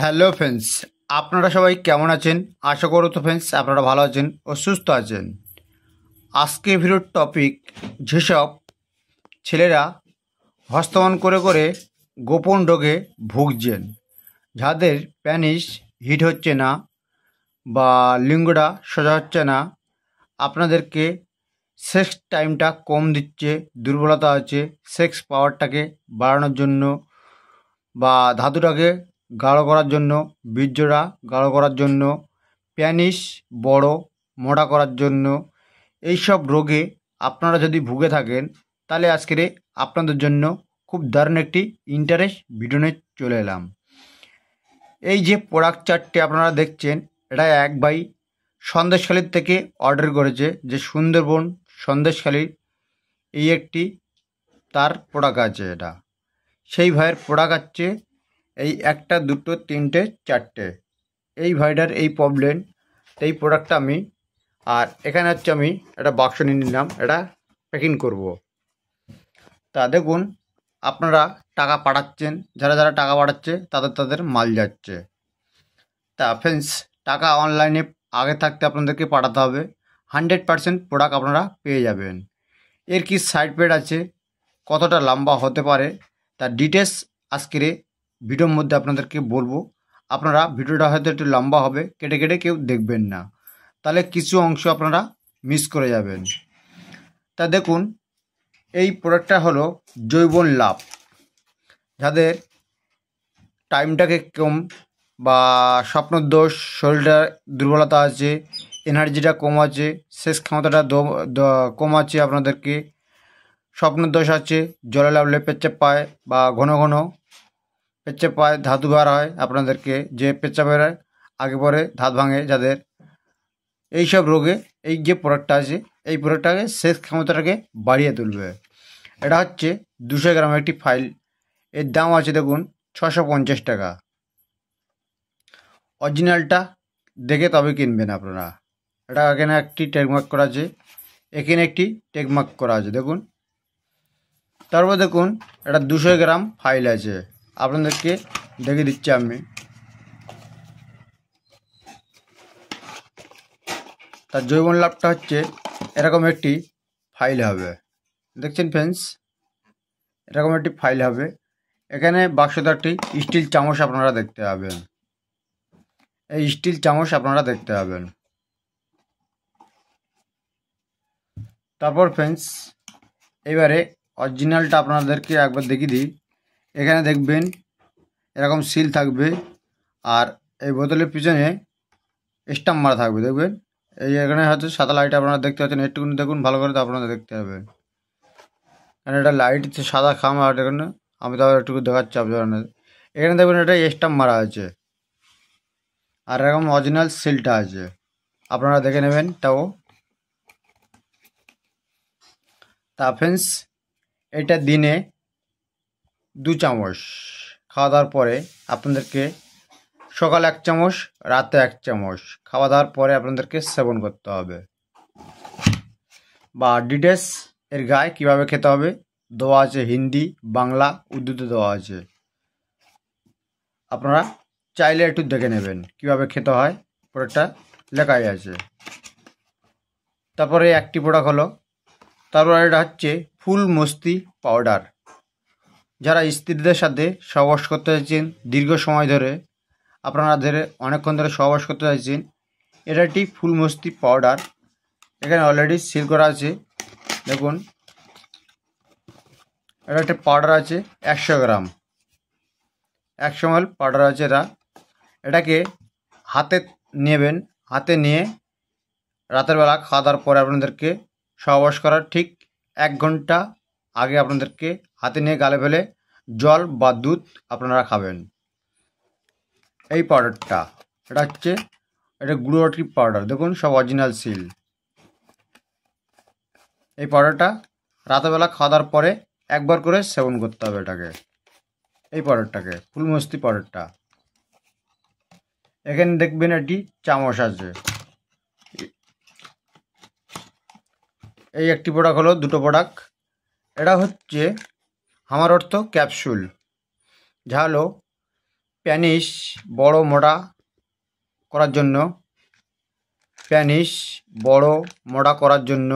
Hello friends, আপনারা সবাই কেমন আছেন? আশা করো তো ফ্রেন্ডস আপনারা ভালো আছেন ও সুস্থ আছেন। আজকে ভিডিওর টপিক, যেসব ছেলেরা হস্তমন করে করে গোপন রোগে ভুগছেন, যাদের প্যানিস হিট হচ্ছে না বা লিঙ্গটা সোজা হচ্ছে না, আপনাদেরকে সেক্স টাইমটা কম দিচ্ছে, দুর্বলতা আছে, সেক্স পাওয়ারটাকে বাড়ানোর জন্য বা ধাতুটাকে গাঢ় করার জন্য, বীর্যটা গাঢ় করার জন্য, প্যানিস বড় মোটা করার জন্য, এইসব রোগে আপনারা যদি ভুগে থাকেন, তাহলে আজকের আপনাদের জন্য খুব দারুণ একটি ইন্টারেস্ট ভিডিও নিয়ে চলে এলাম। এই যে প্রোডাক্ট চারটে আপনারা দেখছেন, এটা এক ভাই সন্দেশখালীর থেকে অর্ডার করেছে, যে সুন্দরবন সন্দেশখালীর এই একটি তার প্রোডাক্ট আছে। এটা সেই ভাইয়ের প্রোডাক্ট আছে, এই একটা দুটো তিনটে চারটে, এই ভাইটার এই প্রবলেম, এই প্রোডাক্টটা আমি, আর এখানে হচ্ছে আমি একটা বাক্স নিয়ে নিলাম, এটা প্যাকিং করব। তা দেখুন, আপনারা টাকা পাঠাচ্ছেন, যারা যারা টাকা পাঠাচ্ছে তাদের তাদের মাল যাচ্ছে। তা ফ্রেন্ডস, টাকা অনলাইনে আগে থাকতে আপনাদেরকে পাঠাতে হবে, 100% প্রোডাক্ট আপনারা পেয়ে যাবেন। এর কি সাইড ইফেক্ট আছে, কতটা লম্বা হতে পারে, তার ডিটেলস আজকের ভিডিওর মধ্যে আপনাদেরকে বলবো। আপনারা ভিডিওটা হয়তো একটু লম্বা হবে, কেটে কেটে কেউ দেখবেন না, তাহলে কিছু অংশ আপনারা মিস করে যাবেন। তা দেখুন, এই প্রোডাক্টটা হলো জৈবন লাভ। যাদের টাইমটাকে কম বা স্বপ্নদোষ, শরীরটা দুর্বলতা আছে, এনার্জিটা কম আছে, শেষ ক্ষমতাটা কম আছে, আপনাদেরকে স্বপ্নদোষ আছে, জলে লাভলে পেচ্ছাপ পায় বা ঘন ঘন পেচ্ছাপ পায়, ধাতু বার হয়, আপনাদেরকে যে পেচ্ছাপের আগে পরে ধাত ভাঙে, যাদের এইসব রোগে এই যে প্রোডাক্টটা আছে, এই প্রোডাক্টটাকে শেষ ক্ষমতাটাকে বাড়িয়ে তুলবে। এটা হচ্ছে 200 গ্রাম একটি ফাইল, এর দাম আছে দেখুন 650 টাকা। অরিজিনালটা দেখে তবে কিনবেন আপনারা। এটা এখানে একটি টেকমার্ক করা আছে, এখানে একটি টেকমার্ক করা আছে দেখুন। তারপর দেখুন, এটা 200 গ্রাম ফাইল আছে, আপনাদেরকে দেখে দিচ্ছি আমি। তার জৈবন লাভটা হচ্ছে এরকম একটি ফাইল হবে, দেখছেন ফ্রেন্ডস, এরকম একটি ফাইল হবে। এখানে বাক্সতে একটি স্টিল চামচ আপনারা দেখতে পাবেন, এই স্টিল চামচ আপনারা দেখতে পাবেন। তারপর ফ্রেন্ডস, এবারে অরিজিনালটা আপনাদেরকে একবার দেখিয়ে দিই। এখানে দেখবেন এরকম সিল থাকবে, আর এই বোতলের পিছনে স্টাম্প মারা থাকবে, দেখবেন। এই এখানে হয়তো সাদা লাইট আপনারা দেখতে পাচ্ছেন, একটুকুনি দেখুন ভালো করে, তো আপনারা দেখতে পাবেন। কারণ এটা লাইট সাদা খাম, আর এখানে আমি তো একটু দেখাচ্ছি আপনাদের। এখানে দেখবেন এটা স্টাম্প মারা আছে, আর এরকম অরিজিনাল সিলটা আছে, আপনারা দেখে নেবেন তাও। তা ফ্রেন্ডস, এটা দিনে 2 চামচ খাওয়া দাওয়ার পরে আপনাদেরকে, সকালে 1 চামচ, রাতে 1 চামচ খাওয়া দাওয়ার পরে আপনাদেরকে সেবন করতে হবে। বা ডিটেলস এর গায়ে কীভাবে খেতে হবে দেওয়া আছে, হিন্দি, বাংলা, উর্দুতে দেওয়া আছে, আপনারা চাইলে একটু দেখে নেবেন কীভাবে খেতে হয়, প্রোডাক্টটা লেখাই আছে। তারপরে একটি প্রোডাক্ট হলো, তারপর এটা হচ্ছে ফুল মস্তি পাউডার। যারা স্ত্রীদের সাথে সহবাস করতে চাইছেন দীর্ঘ সময় ধরে, আপনাদের অনেকক্ষণ ধরে সহবাস করতে চাইছেন, এটা একটি ফুল মস্তি পাউডার। এখানে অলরেডি সিল করা আছে দেখুন। এটা একটা পাউডার আছে 100 গ্রাম, 100 ml পাউডার আছে এটা। এটাকে হাতে নেবেন, হাতে নিয়ে রাতের বেলা খাওয়া দাওয়ার পরে আপনাদেরকে সহবাস করার ঠিক 1 ঘন্টা আগে আপনাদেরকে হাতে নিয়ে গালে ফেলে জল বা দুধ আপনারা খাবেন। এই পাউডারটা, এটা হচ্ছে, এটা গুঁড়োটি পাউডার দেখুন, সব অরিজিনাল সিল। এই পাউডারটা রাতেরবেলা খাওয়া দাওয়ার পরে একবার করে সেবন করতে হবে এটাকে, এই পাউডারটাকে, ফুলমস্তি পাউডারটা। এখানে দেখবেন একটি চামচ আছে, এই একটি প্রোডাক্ট হলো, দুটো প্রোডাক্ট। এটা হচ্ছে আমার অর্থ ক্যাপসুল, যা হলো প্যানিস বড় মোটা করার জন্য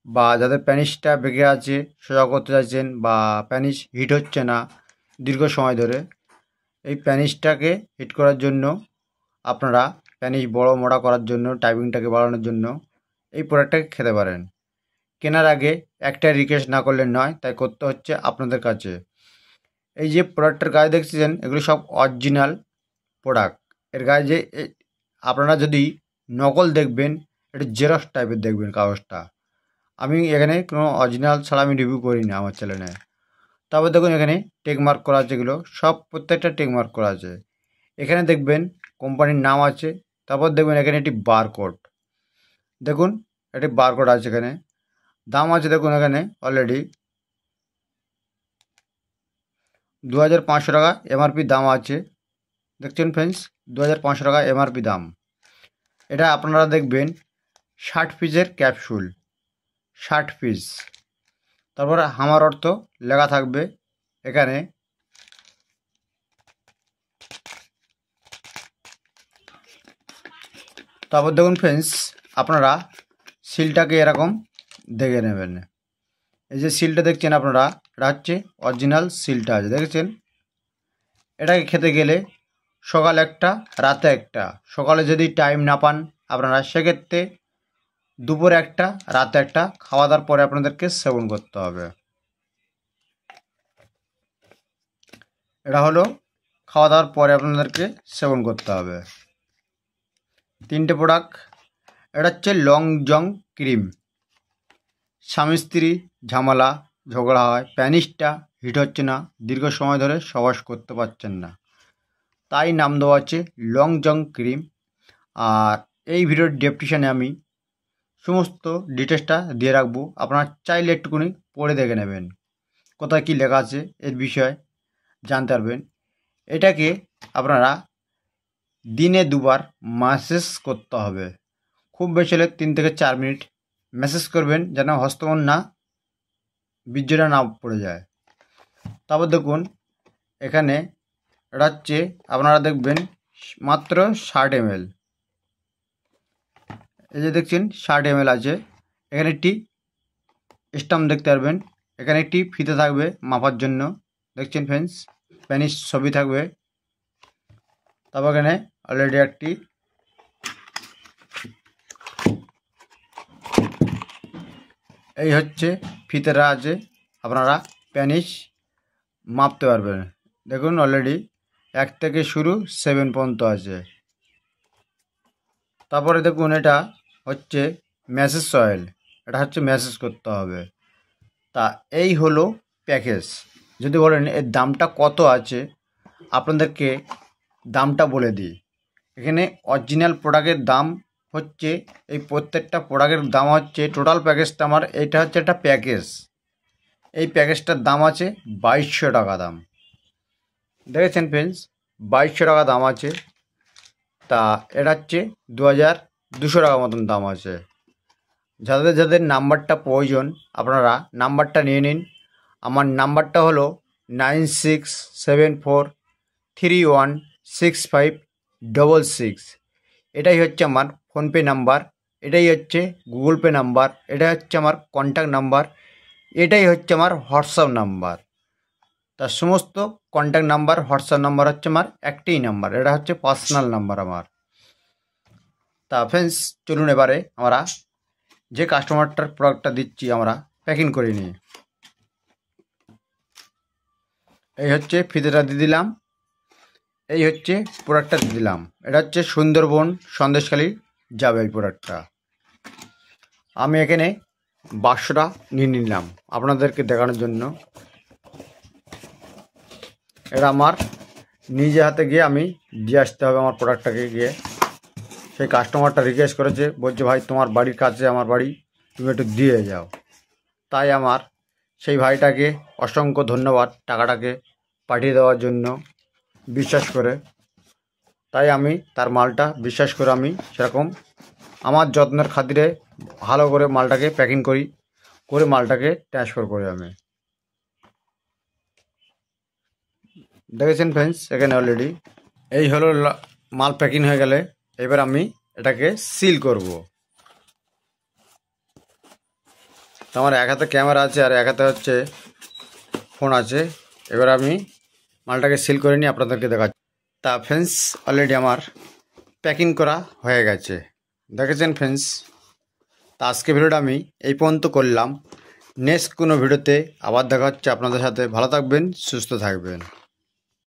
বা যাদের প্যানিসটা বেঁকে আছে সোজা করতে চাইছেন বা প্যানিস হিট হচ্ছে না দীর্ঘ সময় ধরে, এই প্যানিসটাকে হিট করার জন্য আপনারা প্যানিস বড় মোটা করার জন্য টাইপিংটাকে বাড়ানোর জন্য এই প্রোডাক্টটাকে খেতে পারেন। কেনার আগে একটা রিকোয়েস্ট না করলে নয়, তাই করতে হচ্ছে আপনাদের কাছে। এই যে প্রোডাক্টের গায়ে দেখছেন এগুলো সব অরিজিনাল প্রোডাক্ট। এর গায়ে যে আপনারা যদি নকল দেখবেন এটা জেরক্স টাইপের দেখবেন কাগজটা। আমি এখানে কোনো অরিজিনাল ছাড়া আমি রিভিউ করি না আমার চ্যানেলে। তারপর দেখুন এখানে টেকমার্ক করা আছে, এগুলো সব প্রত্যেকটা টেকমার্ক করা আছে। এখানে দেখবেন কোম্পানির নাম আছে, তারপর দেখবেন এখানে একটি বারকোড, দেখুন একটি বারকোড আছে, এখানে দাম আছে দেখুন এখানে অলরেডি 2500 টাকা এমআরপি দাম আছে। দেখছেন ফ্রেন্ডস 2500 টাকা এমআরপি দাম। এটা আপনারা দেখবেন 60 পিসের ক্যাপসুল, 60 পিস। তারপরে আমার অর্থ লেখা থাকবে এখানে। তারপর দেখুন ফ্রেন্ডস আপনারা সিলটাকে এরকম দেখে নেবেন। এই যে সিলটা দেখছেন আপনারা, এটা হচ্ছে অরিজিনাল সিলটা আছে, দেখেছেন। এটাকে খেতে গেলে সকাল একটা রাতে একটা, সকালে যদি টাইম না পান আপনারা সেক্ষেত্রে দুপুরে একটা রাতে একটা খাওয়া দাওয়ার পরে আপনাদেরকে সেবন করতে হবে। এটা হলো খাওয়া দাওয়ার পরে আপনাদেরকে সেবন করতে হবে। 3টে প্রোডাক্ট। এটা হচ্ছে লং জং ক্রিম। স্বামী স্ত্রী ঝামেলা ঝগড়া হয়, প্যানিসটা হিট হচ্ছে না, দীর্ঘ সময় ধরে সবাস করতে পারছেন না, তাই নাম দেওয়া আছে লং জং ক্রিম। আর এই ভিডিওর ডেসক্রিপশানে আমি সমস্ত ডিটেলসটা দিয়ে রাখবো, আপনারা চাইলে একটুখানি পড়ে দেখে নেবেন কোথায় কী লেখা আছে এর বিষয়ে জানতে পারবেন। এটাকে আপনারা দিনে 2বার ম্যাসেজ করতে হবে, খুব বেশি হলে 3 থেকে 4 মিনিট ম্যাসেজ করবেন যেন হস্তমন না বীর্যটা না পড়ে যায়। তারপর দেখুন এখানে এটা হচ্ছে আপনারা দেখবেন মাত্র 60 ml। এই যে দেখছেন 60 ml আছে। এখানে একটি স্টাম্প দেখতে পারবেন, এখানে একটি ফিতে থাকবে মাপার জন্য, দেখছেন ফ্রেন্ডস, প্যানিস ছবি থাকবে। তারপর এখানে অলরেডি একটি এই হচ্ছে ফিতেরা আছে, আপনারা প্যানিস মাপতে পারবেন। দেখুন অলরেডি 1 থেকে শুরু 7 পর্যন্ত আছে। তারপরে দেখুন এটা হচ্ছে ম্যাসেজ অয়েল, এটা হচ্ছে ম্যাসেজ করতে হবে। তা এই হলো প্যাকেজ। যদি বলেন এর দামটা কত আছে আপনাদেরকে দামটা বলে দিই। এখানে অরিজিনাল প্রোডাক্টের দাম হচ্ছে, এই প্রত্যেকটা প্রোডাক্টের দাম হচ্ছে, টোটাল প্যাকেজটা আমার এইটা হচ্ছে একটা প্যাকেজ, এই প্যাকেজটার দাম আছে 2200 টাকা দাম। দেখেছেন ফ্রেন্ডস 2200 টাকা দাম আছে। তা এটা হচ্ছে 2200 টাকা মতন দাম আছে। যাদের যাদের নাম্বারটা প্রয়োজন আপনারা নাম্বারটা নিয়ে নিন। আমার নাম্বারটা হলো 9674316566। এটাই হচ্ছে আমার ফোনপে নাম্বার, এটাই হচ্ছে গুগল পে নাম্বার, এটাই হচ্ছে আমার কন্ট্যাক্ট নাম্বার, এটাই হচ্ছে আমার হোয়াটসঅ্যাপ নাম্বার। তার সমস্ত কন্ট্যাক্ট নাম্বার হোয়াটসঅ্যাপ নাম্বার হচ্ছে আমার একটাই নাম্বার, এটা হচ্ছে পার্সোনাল নাম্বার আমার। তা ফ্রেন্ডস চলুন এবারে আমরা যে কাস্টমারটার প্রোডাক্টটা দিচ্ছি আমরা প্যাকিং করে নিই। এই হচ্ছে ফিতেটা দিয়ে দিলাম, এই হচ্ছে প্রোডাক্টটা দিয়ে দিলাম। এটা হচ্ছে সুন্দরবন সন্দেশখালি যাবে এই প্রোডাক্টটা। আমি এখানে বাক্সটা নিয়ে নিলাম আপনাদেরকে দেখানোর জন্য। এটা আমার নিজে হাতে গিয়ে আমি দিয়ে আসতে হবে আমার প্রোডাক্টটাকে গিয়ে। সেই কাস্টমারটা রিকোয়েস্ট করেছে, বলছে ভাই তোমার বাড়ির কাছে আমার বাড়ি, তুমি একটু দিয়ে যাও। তাই আমার সেই ভাইটাকে অসংখ্য ধন্যবাদ টাকাটাকে পাঠিয়ে দেওয়ার জন্য বিশ্বাস করে। তাই আমি তার মালটা বিশ্বাস করে আমি সেরকম আমার যত্নের খাতিরে ভালো করে মালটাকে প্যাকিং করি, করে মালটাকে ট্রান্সফার করি আমি। দেখেছেন ফ্রেন্ডস, এখানে অলরেডি এই হলো মাল প্যাকিং হয়ে গেলে এবার আমি এটাকে সিল করব। তো আমার এক হাতে ক্যামেরা আছে আর এক হাতে হচ্ছে ফোন আছে। এবার আমি মালটাকে সিল করে নিয়ে আপনাদেরকে দেখাচ্ছি। তা ফ্রেন্ডস, অলরেডি আমার প্যাকিং করা হয়ে গেছে, দেখেছেন ফ্রেন্ডস। তা আজকে ভিডিওটা আমি এই পর্যন্ত করলাম। নেক্সট কোনো ভিডিওতে আবার দেখা হচ্ছে আপনাদের সাথে। ভালো থাকবেন, সুস্থ থাকবেন।